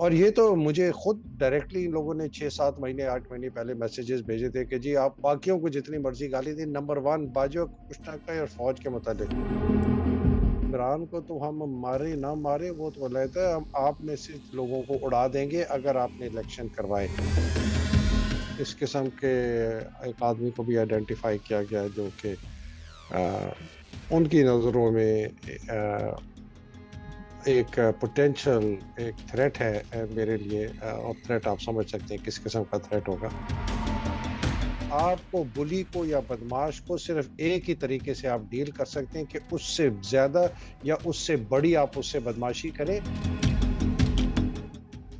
اور یہ تو مجھے خود ڈائریکٹلی ان لوگوں نے 6 7 مہینے 8 مہینے پہلے میسیجز بھیجے تھے کہ جی آپ باقیوں کو جتنی مرضی گالی دیں، نمبر 1 باجوہ کو کچھ نہ کہیں اور فوج کے متعلق عمران کو تو ہم مارے نہ مارے وہ تو علیحدہ ہے، ہم آپ میں سے لوگوں کو اڑا دیں گے اگر آپ نے الیکشن کروائے۔ اس قسم کے ایک آدمی کو بھی آئیڈینٹیفائی کیا گیا ہے جو کہ ان کی نظروں میں ایک پوٹینشل ایک تھریٹ ہے میرے لیے، اور تھریٹ آپ سمجھ سکتے ہیں کس قسم کا تھریٹ ہوگا۔ آپ کو بلی کو یا بدماش کو صرف ایک ہی طریقے سے آپ ڈیل کر سکتے ہیں کہ اس سے زیادہ یا اس سے بڑی آپ اس سے بدماشی کریں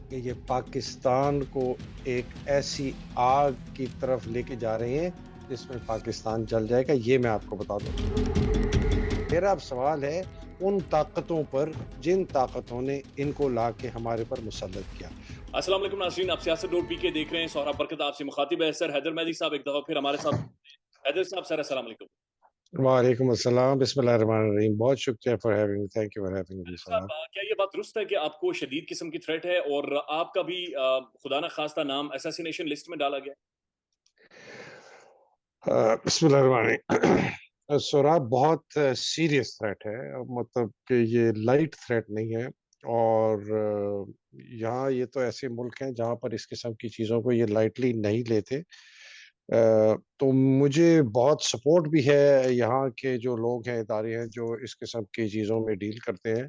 کہ یہ پاکستان کو ایک ایسی آگ کی طرف لے کے جا رہے ہیں جس میں پاکستان جل جائے گا، یہ میں آپ کو بتا دوں۔ میرا اب سوال ہے ان طاقتوں پر جن طاقتوں نے ان کو لا کے ہمارے پر مسلط کیا۔ السلام علیکم ناظرین، آپ سیاست ڈاٹ پی کے دیکھ رہے ہیں۔ سہراب برکت آپ سے مخاطب ہے۔ سر حیدر مہدی صاحب ایک دفعہ پھر ہمارے ساتھ۔ حیدر صاحب سر السلام علیکم۔ وعلیکم السلام، بسم اللہ الرحمن الرحیم، بہت شکریہ for having, thank you for having me صاحب صاحب۔ کیا یہ بات درست ہے کہ آپ کو شدید قسم کی تھریٹ ہے اور آپ کا بھی خدا نہ خواستہ نام اساسینیشن لسٹ میں ڈالا گیا؟ بسم اللہ الرحمن الرحیم۔ سوراب بہت سیریس تھریٹ ہے، مطلب کہ یہ لائٹ تھریٹ نہیں ہے، اور یہاں یہ تو ایسے ملک ہیں جہاں پر اس قسم کی چیزوں کو یہ لائٹلی نہیں لیتے، تو مجھے بہت سپورٹ بھی ہے یہاں کے جو لوگ ہیں، ادارے ہیں جو اس قسم کی چیزوں میں ڈیل کرتے ہیں۔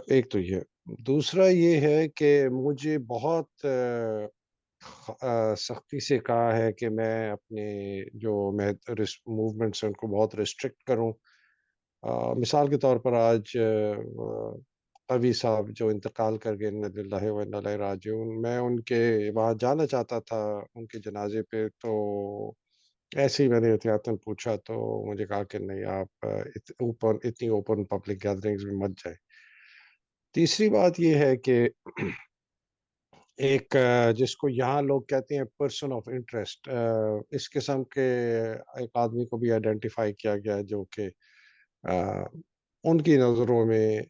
ایک تو یہ، دوسرا یہ ہے کہ مجھے بہت سختی سے کہا ہے کہ میں اپنے جو موومنٹس ہیں ان کو بہت ریسٹرکٹ کروں۔ مثال کے طور پر آج قوی صاحب جو انتقال کر گئے، انا للہ و انا الیہ راجعون، میں ان کے وہاں جانا چاہتا تھا ان کے جنازے پہ، تو ایسے ہی میں نے احتیاطاً پوچھا تو مجھے کہا کہ نہیں، آپ اتنی اوپن پبلک گیدرنگز میں مت جائیں۔ تیسری بات یہ ہے کہ ایک جس کو یہاں لوگ کہتے ہیں پرسن آف انٹرسٹ، اس قسم کے ایک آدمی کو بھی آئیڈینٹیفائی کیا گیا ہے جو کہ ان کی نظروں میں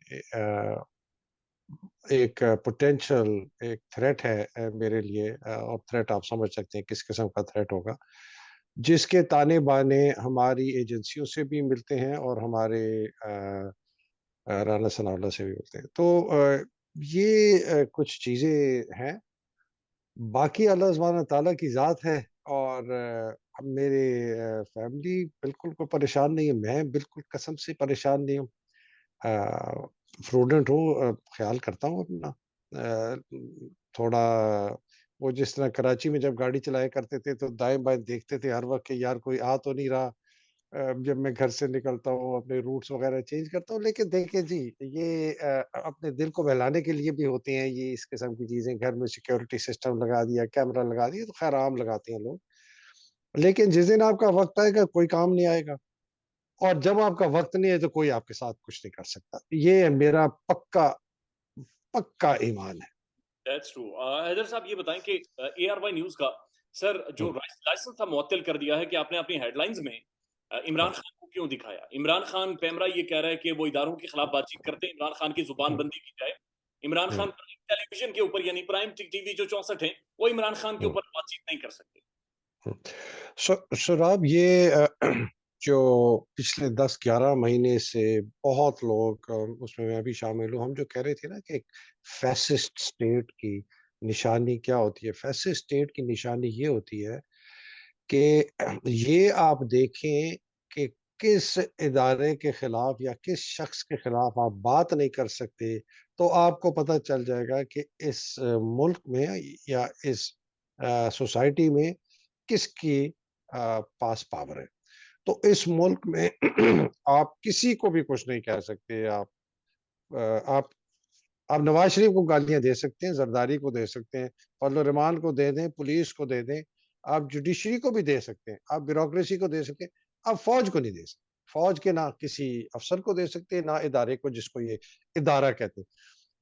ایک پوٹینشل ایک تھریٹ ہے میرے لیے، اور تھریٹ آپ سمجھ سکتے ہیں کس قسم کا تھریٹ ہوگا، جس کے تانے بانے ہماری ایجنسیوں سے بھی ملتے ہیں اور ہمارے رانا ثناء اللہ سے بھی ملتے ہیں۔ تو یہ کچھ چیزیں ہیں، باقی اللہ سبحانہ تعالیٰ کی ذات ہے، اور میرے فیملی بالکل کوئی پریشان نہیں ہے، میں بالکل قسم سے پریشان نہیں ہوں، پروڈنٹ ہوں، خیال کرتا ہوں اپنا، تھوڑا وہ جس طرح کراچی میں جب گاڑی چلایا کرتے تھے تو دائیں بائیں دیکھتے تھے ہر وقت کہ یار کوئی آ تو نہیں رہا، جب میں گھر سے نکلتا ہوں اپنے روٹس وغیرہ چینج کرتا ہوں، لیکن دیکھیں جی یہ اپنے دل کو بہلانے کے لیے بھی ہوتے ہیں یہ اس قسم کی چیزیں، گھر میں سیکیورٹی سسٹم لگا دیا، کیمرہ لگا دیا، تو خیر عام لگاتے ہیں لوگ، لیکن جس دن آپ کا وقت آئے گا کوئی کام نہیں آئے گا، اور جب آپ کا وقت نہیں ہے تو کوئی آپ کے ساتھ کچھ نہیں کر سکتا، یہ میرا پکا پکا ایمان ہے۔ That's true۔ حیدر صاحب یہ بتائیں کہ اے آر وائی نیوز کا سر جو لائسنس تھا معطل کر دیا ہے کہ آپ نے اپنی ہیڈ لائنز میں عمران خان کو کیوں دکھایا؟ عمران خان پیمرا یہ کہہ رہا ہے کہ وہ اداروں کے خلاف بات چیت کرتے ہیں، عمران خان کی زبان بندی کی جائے۔ عمران خان ٹیلی ویژن کے اوپر یعنی پرائم ٹی وی جو 64 ہیں وہ عمران خان کے اوپر بات چیت نہیں کر سکتے۔ شراب یہ جو پچھلے 10 11 مہینے سے بہت لوگ، اس میں بھی شامل ہوں، ہم جو کہہ رہے تھے نا کہ ایک فیسسٹ سٹیٹ کی نشانی کیا ہوتی ہے، فیسسٹ سٹیٹ کی نشانی یہ ہوتی ہے کہ یہ آپ دیکھیں کہ کس ادارے کے خلاف یا کس شخص کے خلاف آپ بات نہیں کر سکتے، تو آپ کو پتہ چل جائے گا کہ اس ملک میں یا اس سوسائٹی میں کس کی پاس پاور ہے۔ تو اس ملک میں آپ کسی کو بھی کچھ نہیں کہہ سکتے، آپ آپ نواز شریف کو گالیاں دے سکتے ہیں، زرداری کو دے سکتے ہیں، فضل الرحمان کو دے دیں، پولیس کو دے دیں، آپ جوڈیشری کو بھی دے سکتے ہیں، آپ بیوروکریسی کو دے سکتے ہیں، آپ فوج کو نہیں دے سکتے، فوج کے نہ کسی افسر کو دے سکتے، نہ ادارے کو جس کو یہ ادارہ کہتے ہیں۔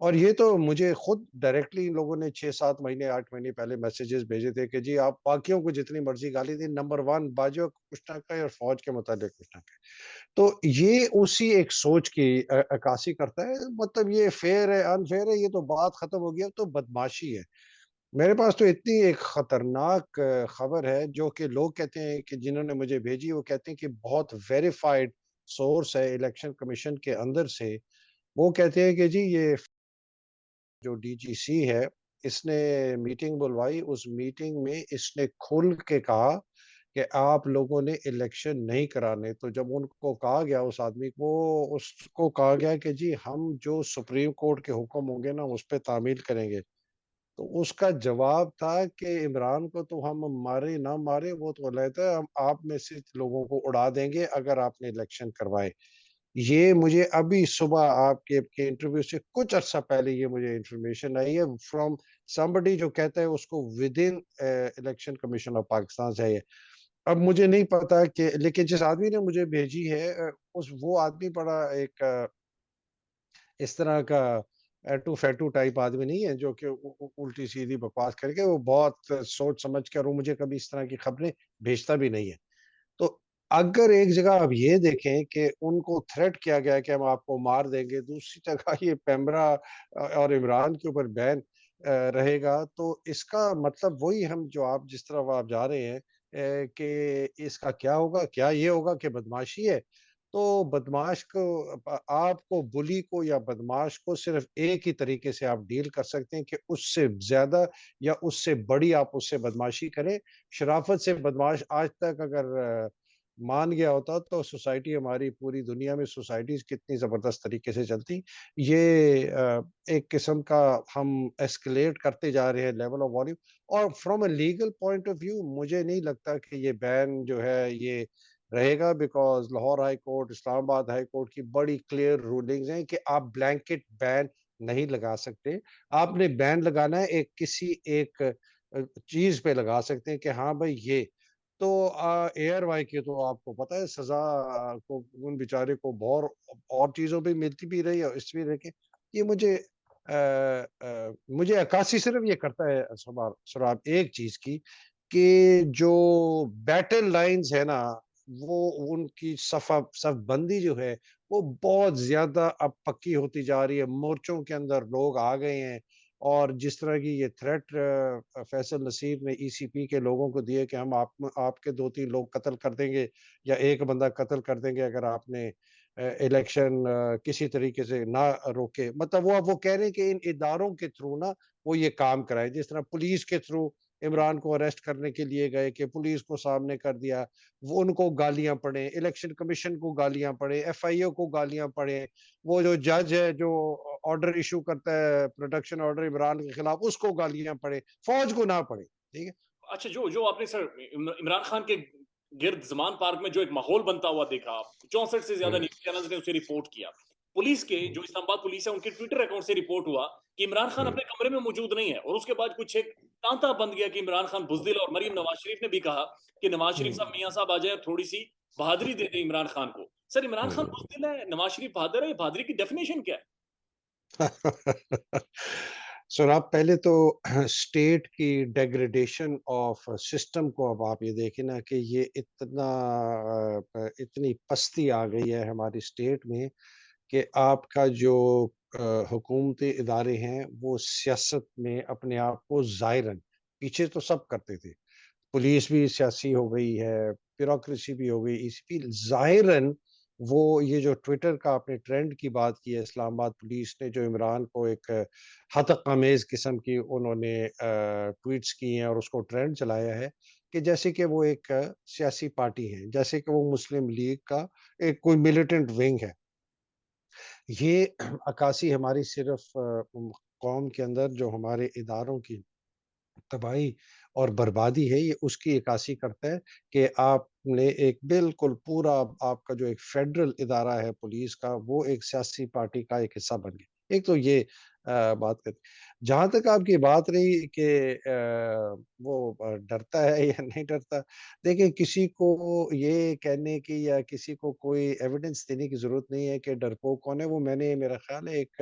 اور یہ تو مجھے خود ڈائریکٹلی ان لوگوں نے 6-7 مہینے 8 مہینے پہلے میسیجز بھیجے تھے کہ جی آپ باقیوں کو جتنی مرضی گالی دیں، نمبر 1 باجوہ کو کچھ نہ کہیں اور فوج کے متعلق کچھ نہ کہیں۔ تو یہ اسی ایک سوچ کی عکاسی کرتا ہے، مطلب یہ فیئر ہے انفیئر ہے، یہ تو بات ختم ہو گیا، تو بدماشی ہے۔ میرے پاس تو اتنی ایک خطرناک خبر ہے جو کہ لوگ کہتے ہیں کہ جنہوں نے مجھے بھیجی وہ کہتے ہیں کہ بہت ویریفائڈ سورس ہے الیکشن کمیشن کے اندر سے، وہ کہتے ہیں کہ جی یہ جو ڈی جی سی ہے اس نے میٹنگ بلوائی، اس میٹنگ میں اس نے کھل کے کہا کہ آپ لوگوں نے الیکشن نہیں کرانے، تو جب ان کو کہا گیا اس آدمی کو، اس کو کہا گیا کہ جی ہم جو سپریم کورٹ کے حکم ہوں گے نا اس پہ تعمیل کریں گے، تو اس کا جواب تھا کہ عمران کو تو ہم مارے نہ مارے وہ تو علیحدہ ہے، ہم آپ میں سے لوگوں کو اڑا دیں گے اگر آپ نے الیکشن کروائے۔ یہ مجھے ابھی صبح آپ کے انٹرویو سے کچھ عرصہ پہلے یہ مجھے انفارمیشن آئی ہے فرام somebody جو کہتا ہے اس کو with in election commission of Pakistan سے ہے یہ۔ اب مجھے نہیں پتا کہ لیکن جس آدمی نے مجھے بھیجی ہے وہ آدمی بڑا ایک اس طرح کا ایٹو فیٹو ٹائپ آدمی نہیں ہے جو کہ الٹی سیدھی بکواس کر کے، وہ بہت سوچ سمجھ کر وہ مجھے کبھی اس طرح کی خبریں بھیجتا بھی نہیں ہے۔ تو اگر ایک جگہ آپ یہ دیکھیں کہ ان کو تھریٹ کیا گیا کہ ہم آپ کو مار دیں گے، دوسری جگہ یہ پیمرا اور عمران کے اوپر بین رہے گا، تو اس کا مطلب وہی ہم جو آپ جس طرح آپ جا رہے ہیں کہ اس کا کیا ہوگا، کیا یہ ہوگا کہ بدماشی ہے؟ تو بدماش کو آپ کو بلی کو یا بدماش کو صرف ایک ہی طریقے سے آپ ڈیل کر سکتے ہیں کہ اس سے زیادہ یا اس سے بڑی آپ اس سے بدماشی کریں۔ شرافت سے بدماش آج تک اگر مان گیا ہوتا تو سوسائٹی ہماری پوری دنیا میں سوسائٹیز کتنی زبردست طریقے سے چلتی۔ یہ ایک قسم کا ہم ایسکلیٹ کرتے جا رہے ہیں لیول آف والیوم، اور from a legal point of view مجھے نہیں لگتا کہ یہ بین جو ہے یہ رہے گا، بیکاز لاہور ہائی کورٹ، اسلام آباد ہائی کورٹ کی بڑی کلیئر رولنگز ہیں کہ آپ بلینکٹ بین نہیں لگا سکتے۔ آپ نے بین لگانا ہے ایک کسی ایک چیز پہ لگا سکتے ہیں کہ ہاں بھائی یہ تو ایئر وائی کی تو آپ کو پتہ ہے سزا کو ان بیچارے کو بہت اور چیزوں پہ ملتی بھی رہی اور اس بھی رہے کہ یہ مجھے عکاسی صرف یہ کرتا ہے سراب ایک چیز کی کہ جو بیٹل لائنز ہے نا وہ ان کی صف بندی جو ہے وہ بہت زیادہ اب پکی ہوتی جا رہی ہے، مورچوں کے اندر لوگ آ گئے ہیں، اور جس طرح کی یہ تھریٹ فیصل نصیر نے ای سی پی کے لوگوں کو دیے کہ ہم آپ کے 2-3 لوگ قتل کر دیں گے یا ایک بندہ قتل کر دیں گے اگر آپ نے الیکشن کسی طریقے سے نہ روکے، مطلب وہ کہہ رہے ہیں کہ ان اداروں کے تھرو نا وہ یہ کام کرائے، جس طرح پولیس کے تھرو عمران کو اریسٹ کرنے کے لیے گئے کہ پولیس کو سامنے کر دیا، وہ ان کو گالیاں پڑے، الیکشن کمیشن کو گالیاں پڑے، ایف آئی او کو گالیاں پڑے، وہ جو جج ہے جو آرڈر ایشو کرتا ہے پروٹیکشن آرڈر عمران کے خلاف اس کو گالیاں پڑے، فوج کو نہ پڑے، ٹھیک ہے۔ اچھا جو آپ نے سر عمران خان کے گرد زمان پارک میں جو ایک ماحول بنتا ہوا دیکھا، 64 سے زیادہ نیوز چینلز نے اسے رپورٹ کیا، پولیس کے جو اسلام آباد پولیس ہے ان کے ٹویٹر اکاؤنٹ سے رپورٹ ہوا کہ عمران خان اپنے کمرے میں موجود نہیں ہے، اور اس کے بعد کچھ ایک تانتا بند گیا کہ عمران خان بزدل، اور مریم نواز شریف نے بھی کہا کہ نواز شریف صاحب میاں صاحب آ جائیں اور تھوڑی سی بہادری دے دیں عمران خان کو۔ سر عمران خان بزدل ہے، نواز شریف بہادر ہے، بہادری کی ڈیفینیشن کیا ہے؟ سناب پہلے تو اسٹیٹ کی ڈیگریڈیشن آف سسٹم کو اب آپ یہ دیکھیں نا کہ یہ اتنی پستی آ گئی ہے ہماری اسٹیٹ میں کہ آپ کا جو حکومتی ادارے ہیں وہ سیاست میں اپنے آپ کو ظاہراً، پیچھے تو سب کرتے تھے، پولیس بھی سیاسی ہو گئی ہے، بیوروکریسی بھی ہو گئی، اس بھی ظاہراً وہ یہ جو ٹویٹر کا آپ نے ٹرینڈ کی بات کی ہے، اسلام آباد پولیس نے جو عمران کو ایک ہتک آمیز قسم کی انہوں نے ٹویٹس کی ہیں اور اس کو ٹرینڈ چلایا ہے کہ جیسے کہ وہ ایک سیاسی پارٹی ہے، جیسے کہ وہ مسلم لیگ کا ایک کوئی ملیٹنٹ ونگ ہے۔ یہ عکاسی ہماری صرف قوم کے اندر جو ہمارے اداروں کی تباہی اور بربادی ہے، یہ اس کی عکاسی کرتا ہے کہ آپ نے ایک بالکل پورا آپ کا جو ایک فیڈرل ادارہ ہے پولیس کا وہ ایک سیاسی پارٹی کا ایک حصہ بن گیا۔ ایک تو یہ بات کرتے جہاں تک آپ کی بات رہی کہ وہ ڈرتا ہے یا نہیں ڈرتا، دیکھیں کسی کو یہ کہنے کی یا کسی کو کوئی ایویڈنس دینے کی ضرورت نہیں ہے کہ ڈرپوک کون ہے، وہ میں نے میرا خیال ہے ایک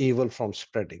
evil from spreading,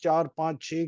4 5 6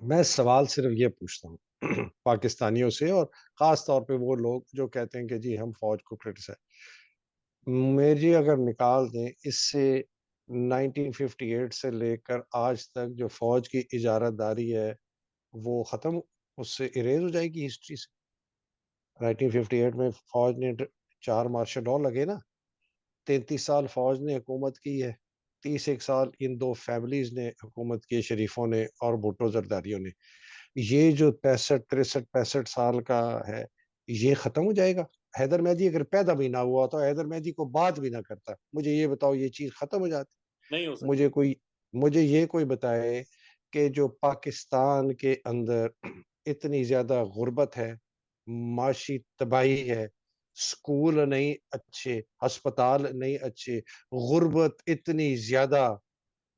میں سوال صرف یہ پوچھتا ہوں پاکستانیوں سے, اور خاص طور پہ وہ لوگ جو کہتے ہیں کہ جی ہم فوج کو کرٹیسائز, میری اگر نکال دیں اس سے 1958 سے لے کر آج تک جو فوج کی اجارت داری ہے وہ ختم, اس سے اریز ہو جائے گی ہسٹری سے. 1958 میں فوج نے 4 مارشل لاء لگے نا, 33 سال فوج نے حکومت کی ہے, 31 سال ان دو فیملیز نے حکومت کی, شریفوں نے اور بھٹو زرداریوں نے. یہ جو 65 63 65 سال کا ہے یہ ختم ہو جائے گا. حیدر مہدی اگر پیدا بھی نہ ہوا تو حیدر مہدی کو بات بھی نہ کرتا, مجھے یہ بتاؤ یہ چیز ختم ہو جاتی؟ نہیں ہو سکتی. مجھے یہ کوئی بتائے کہ جو پاکستان کے اندر اتنی زیادہ غربت ہے, معاشی تباہی ہے, سکول نہیں اچھے, ہسپتال نہیں اچھے, غربت اتنی زیادہ,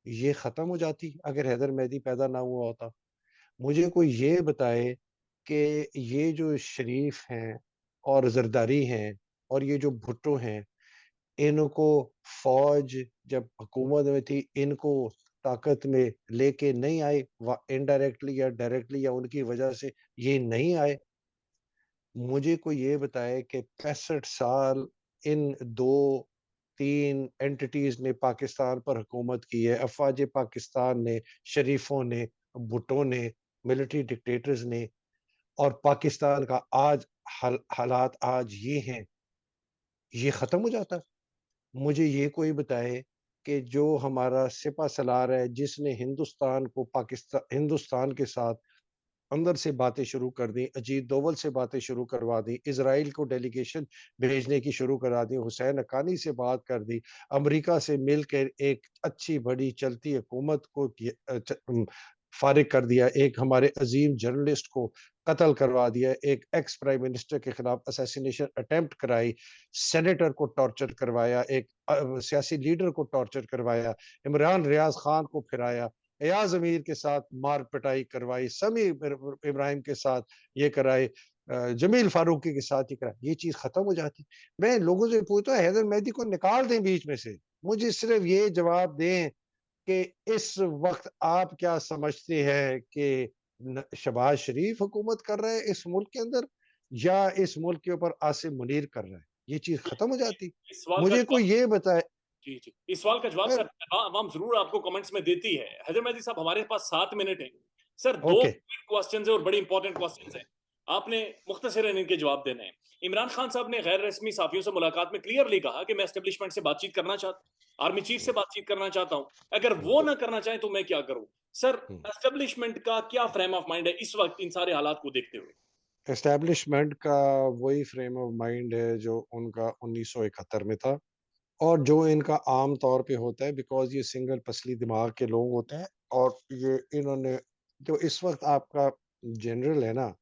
یہ ختم ہو جاتی اگر حیدر مہدی پیدا نہ ہوا ہوتا؟ مجھے کوئی یہ بتائے کہ یہ جو شریف ہیں اور زرداری ہیں اور یہ جو بھٹو ہیں, ان کو فوج جب حکومت میں تھی ان کو طاقت میں لے کے نہیں آئے, انڈائریکٹلی یا ڈائریکٹلی یا ان کی وجہ سے یہ نہیں آئے. مجھے کوئی یہ بتائے کہ 65 سال ان دو تین اینٹیز نے پاکستان پر حکومت کی ہے, افواج پاکستان نے, شریفوں نے, بھٹو نے, ملٹری ڈکٹیٹرز نے, اور پاکستان کا آج حالات آج یہ ہیں, یہ ختم ہو جاتا؟ مجھے یہ کوئی بتائے کہ جو ہمارا سپہ سالار ہے جس نے ہندوستان کو ہندوستان کے ساتھ اندر سے باتیں شروع کر دیں, اجیت دوول سے باتیں شروع کروا دی, اسرائیل کو ڈیلیگیشن بھیجنے کی شروع کرا دی, حسین حقانی سے بات کر دی, امریکہ سے مل کر ایک اچھی بڑی چلتی حکومت کو فارغ کر دیا, ایک ہمارے عظیم جرنلسٹ کو قتل کروا دیا, ایک ایکس پرائم منسٹر کے خلاف اسیسینیشن اٹیمپٹ کرائی, سینیٹر کو ٹارچر کروایا, ایک سیاسی لیڈر کو ٹارچر کروایا, عمران ریاض خان کو پھرایا, ایاز امیر کے ساتھ مار پٹائی کروائی, سمیع ابراہیم کے ساتھ یہ کرائے, جمیل فاروقی کے ساتھ یہ کرائے, یہ چیز ختم ہو جاتی. میں لوگوں سے پوچھتا ہوں حیدر مہدی کو نکال دیں بیچ میں سے, مجھے صرف یہ جواب دیں کہ اس وقت آپ کیا سمجھتے ہیں کہ شہباز شریف حکومت کر رہے ہیں اس ملک کے اندر یا اس ملک کے اوپر عاصم منیر کر رہے ہیں؟ یہ چیز ختم ہو جاتی. اس سوال کا مجھے جواب کوئی یہ بتائے. جی جی اس سوال کا جواب سر عوام ضرور آپ کو کمنٹس میں دیتی ہے. حیدر مہدی صاحب ہمارے پاس 7 منٹ ہیں سر, 2 اوکے کوسچنز ہیں اور بڑی امپورٹنٹ کوسچنز ہیں, آپ نے مختصراً ان کے جواب دینے ہیں. عمران خان صاحب نے غیر رسمی صحافیوں سے ملاقات میں کلیئرلی کہا کہ میں اسٹیبلشمنٹ سے بات چیت کرنا چاہتا ہوں, آرمی چیف سے بات چیت کرنا چاہتا ہوں, اگر وہ نہ کرنا چاہیں تو میں کیا کروں؟ سر اسٹیبلشمنٹ کا کیا فریم آف مائنڈ ہے اس وقت ان سارے حالات کو دیکھتے ہوئے؟ اسٹیبلشمنٹ کا وہی فریم آف مائنڈ ہے جو ان کا 1971 میں تھا, اور جو ان کا عام طور پہ ہوتا ہے, بیکاز یہ سنگل پسلی دماغ کے لوگ ہوتے ہیں. اور یہ انہوں نے جو اس وقت آپ کا جنرل ہے نا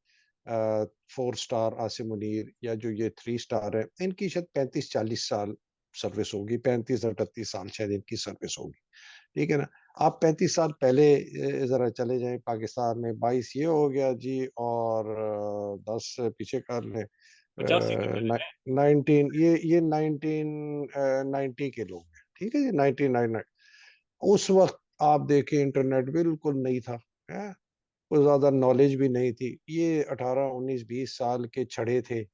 4 اسٹار عاصم منیر, یا جو یہ 3 اسٹار ہے, ان کی شاید 35 40 سال سروس ہوگی, 35 38 سال شاید ان کی سروس ہوگی, ٹھیک ہے نا. آپ 35 سال پہلے ذرا چلے جائیں پاکستان میں, 22 یہ ہو گیا جی, اور 10 پیچھے کر لیں, 85 کے پہلے ہیں. 1990 کے لوگ ہیں, ٹھیک ہے جی, 1999. اس وقت آپ دیکھیں انٹرنیٹ بالکل نہیں تھا, کوئی زیادہ نالج بھی نہیں تھی, یہ 18 19 20 سال کے چھڑے تھے,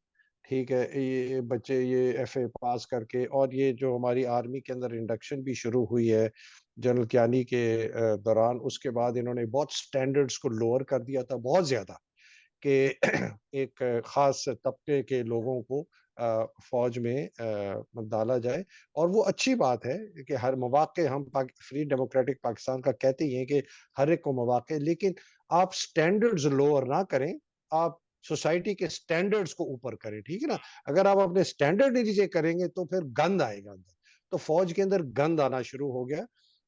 ٹھیک ہے, یہ بچے یہ ایف اے پاس کر کے, اور یہ جو ہماری آرمی کے اندر انڈکشن بھی شروع ہوئی ہے جنرل کیانی کے دوران, اس کے بعد انہوں نے بہت سٹینڈرڈز کو لوور کر دیا تھا بہت زیادہ, کہ ایک خاص طبقے کے لوگوں کو فوج میں ڈالا جائے. اور وہ اچھی بات ہے کہ ہر مواقع, ہم فری ڈیموکریٹک پاکستان کا کہتے ہی ہیں کہ ہر ایک کو مواقع, لیکن آپ سٹینڈرڈز لوور نہ کریں, آپ سوسائٹی کے سٹینڈرڈز کو اوپر کریں, ٹھیک ہے نا. اگر آپ اپنے سٹینڈرڈ نیچے کریں گے تو پھر گند آئے گا اندر, تو فوج کے اندر گند آنا شروع ہو گیا.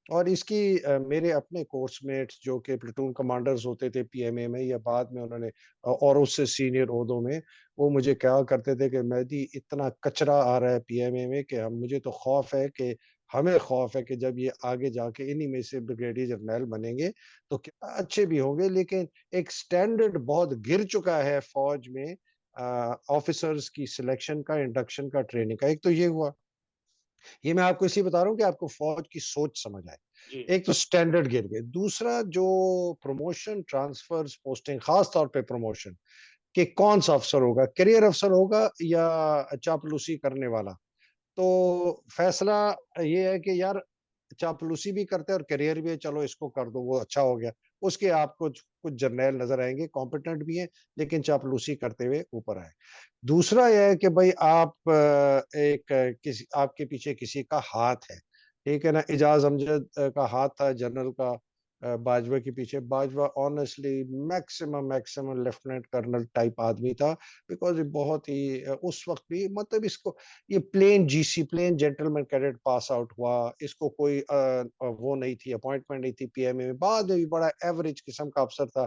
اور اس کی میرے اپنے کورس میٹس جو کہ پلٹون کمانڈرز ہوتے تھے پی ایم اے میں, یا بعد میں انہوں نے اور اس سے سینئر عہدوں میں, وہ مجھے کہا کرتے تھے کہ مہدی اتنا کچرا آ رہا ہے پی ایم اے میں کہ مجھے تو خوف ہے, کہ ہمیں خوف ہے کہ جب یہ آگے جا کے انہی میں سے بریگیڈیئر جرنیل بنیں گے تو اچھے بھی ہوں گے, لیکن ایک سٹینڈرڈ بہت گر چکا ہے فوج میں آفیسرز کی سلیکشن کا, انڈکشن کا, ٹریننگ کا. ایک تو یہ ہوا. یہ میں آپ کو اسی بتا رہا ہوں کہ آپ کو فوج کی سوچ سمجھ آئے. جی ایک تو اسٹینڈرڈ گر گئے. دوسرا جو پروموشن ٹرانسفرز پوسٹنگ خاص طور پہ پروموشن کہ کون سا افسر ہوگا, کیریئر افسر ہوگا یا چاپلوسی کرنے والا. تو فیصلہ یہ ہے کہ یار چاپلوسی بھی کرتے ہیں اور کیریئر بھی ہے, چلو اس کو کر دو, وہ اچھا ہو گیا. اس کے آپ کو کچھ جرنیل نظر آئیں گے کمپیٹنٹ بھی ہیں لیکن چاپلوسی کرتے ہوئے اوپر آئے. دوسرا یہ ہے کہ بھائی آپ ایک کسی آپ کے پیچھے کسی کا ہاتھ ہے, ٹھیک ہے نا. اعجاز امجد کا ہاتھ تھا جنرل کا باجوہ کے پیچھے. Bajwa honestly maximum lieutenant colonel type آدمی تھا, بیکاز یہ بہت ہی اس وقت بھی مطلب اس کو یہ plain G C plain gentleman cadet pass out ہوا, اس کو کوئی وہ نہیں تھی, اپوائنٹمنٹ نہیں تھی پی ایم اے میں. بعد میں بھی بڑا ایوریج قسم کا افسر تھا.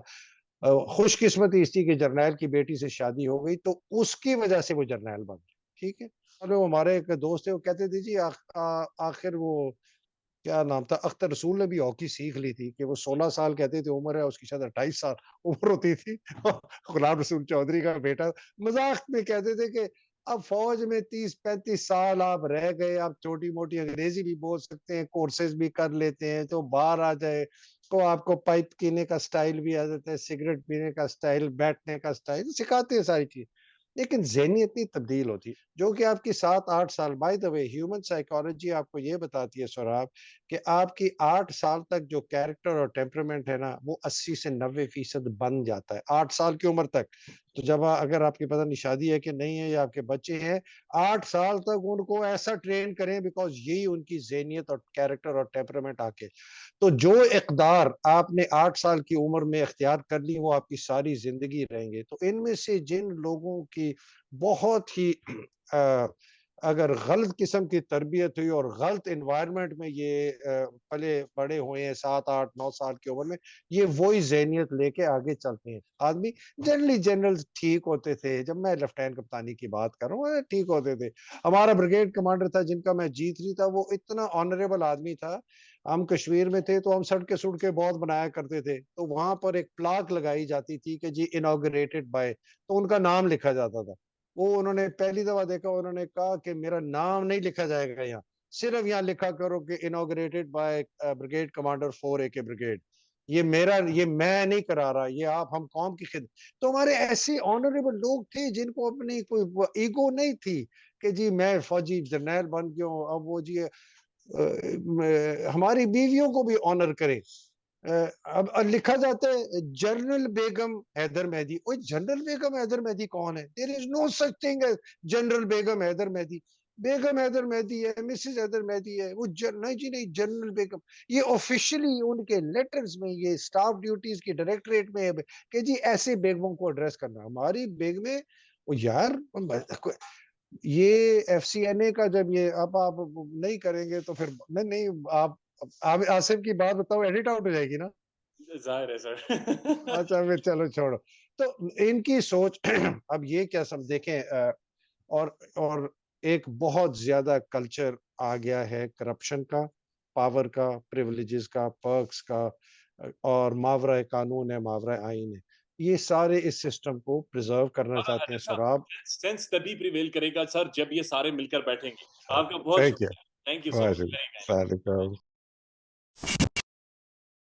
خوش قسمتی اس کی کہ جرنیل کی بیٹی سے شادی ہو گئی تو اس کی وجہ سے وہ جرنیل بن گیا, ٹھیک ہے. اور وہ ہمارے ایک دوست ہے, وہ کہتے تھے جی آخر وہ کیا نام تھا, اختر رسول نے بھی ہاکی سیکھ لی تھی کہ وہ 16 سال کہتے تھے عمر ہے, اس کی شاید 28 سال عمر ہوتی تھی. غلام رسول چودھری کا بیٹا مذاق میں کہتے تھے کہ اب فوج میں 30-35 سال آپ رہ گئے, آپ چھوٹی موٹی انگریزی بھی بول سکتے ہیں, کورسز بھی کر لیتے ہیں, تو باہر آ جائے کو آپ کو پائپ پینے کا سٹائل بھی آ جاتا ہے, سگریٹ پینے کا سٹائل, بیٹھنے کا سٹائل سکھاتے ہیں ساری چیز. لیکن ذہنیت اتنی تبدیل ہوتی جو کہ آپ کی 7-8 سال. By the way human psychology آپ کو یہ بتاتی ہے سوراب کہ آپ کی 8 سال تک جو کیریکٹر اور ٹیمپرمنٹ ہے نا وہ 80 سے 90% بن جاتا ہے 8 سال کی عمر تک. تو جب اگر آپ کی پتہ نہیں شادی ہے کہ نہیں ہے یا آپ کے بچے ہیں, 8 سال تک ان کو ایسا ٹرین کریں بیکاز یہی ان کی ذہنیت اور کیریکٹر اور ٹیمپرمنٹ آ کے. تو جو اقدار آپ نے 8 سال کی عمر میں اختیار کر لی وہ آپ کی ساری زندگی رہیں گے. تو ان میں سے جن لوگوں کی بہت ہی اگر غلط قسم کی تربیت ہوئی اور غلط انوائرمنٹ میں یہ پلے بڑے ہوئے ہیں 7-8-9 سال کی عمر میں, یہ وہی ذہنیت لے کے آگے چلتے ہیں. آدمی جنرل ٹھیک ہوتے تھے, جب میں لیفٹیننٹ کپتانی کی بات کر رہا ہوں ٹھیک ہوتے تھے. ہمارا بریگیڈ کمانڈر تھا جن کا میں G3 تھا, وہ اتنا آنریبل آدمی تھا. ہم کشمیر میں تھے تو ہم سڑکیں بہت بنایا کرتے تھے, تو وہاں پر ایک پلاک لگائی جاتی تھی کہ جی انوگریٹڈ بائی, تو ان کا نام لکھا جاتا تھا. وہ انہوں نے پہلی دفعہ دیکھا, انہوں نے کہا کہ میرا نام نہیں لکھا جائے گا یہاں, صرف یہاں لکھا کرو کہ inaugurated by brigade commander 4 AK brigade. یہ میں نہیں کرا رہا, یہ آپ ہم قوم کی خدمت. تو ہمارے ایسے آنریبل لوگ تھے جن کو اپنی کوئی ایگو نہیں تھی کہ جی میں فوجی جرنیل بن گیا ہوں, اب وہ جی ہماری بیویوں کو بھی آنر کریں. اب لکھا جاتا ہے جنرل بیگم حیدر مہدی. جنرل بیگم حیدر مہدی کون ہے؟ There is no such thing as general بیگم حیدر مہدی. بیگم حیدر مہدی ہے, مسز حیدر مہدی ہے, وہ نہیں جی نہیں جنرل بیگم. یہ آفیشلی ان کے لیٹرز میں, یہ سٹاف ڈیوٹیز کی ڈائریکٹریٹ میں ہے کہ جی ایسے بیگموں کو ایڈریس کرنا. ہماری بیگمیں یار یہ ایف سی این اے کا جب یہ اب آپ نہیں کریں گے تو پھر نہیں آپ آصف کی بات بتاؤ ایڈٹ آؤٹ ہو جائے گی نا. ظاہر ہے سر. اچھا پھر چلو چھوڑو. تو ان کی سوچ اب یہ کیا دیکھیں, اور ایک بہت زیادہ کلچر آ گیا ہے کرپشن کا, پاور کا, پریولیجز کا, پرکس کا, اور ماورا قانون ہے, ماورا آئین ہے. یہ سارے اس سسٹم کو پریزرو کرنا چاہتے ہیں سراب. سینس تبھی پریویل کرے گا سر جب یہ سارے مل کر بیٹھیں گے. آپ کا بہت تھینک یو. شکریہ. تھینک یو سو مچ. وعلیکم.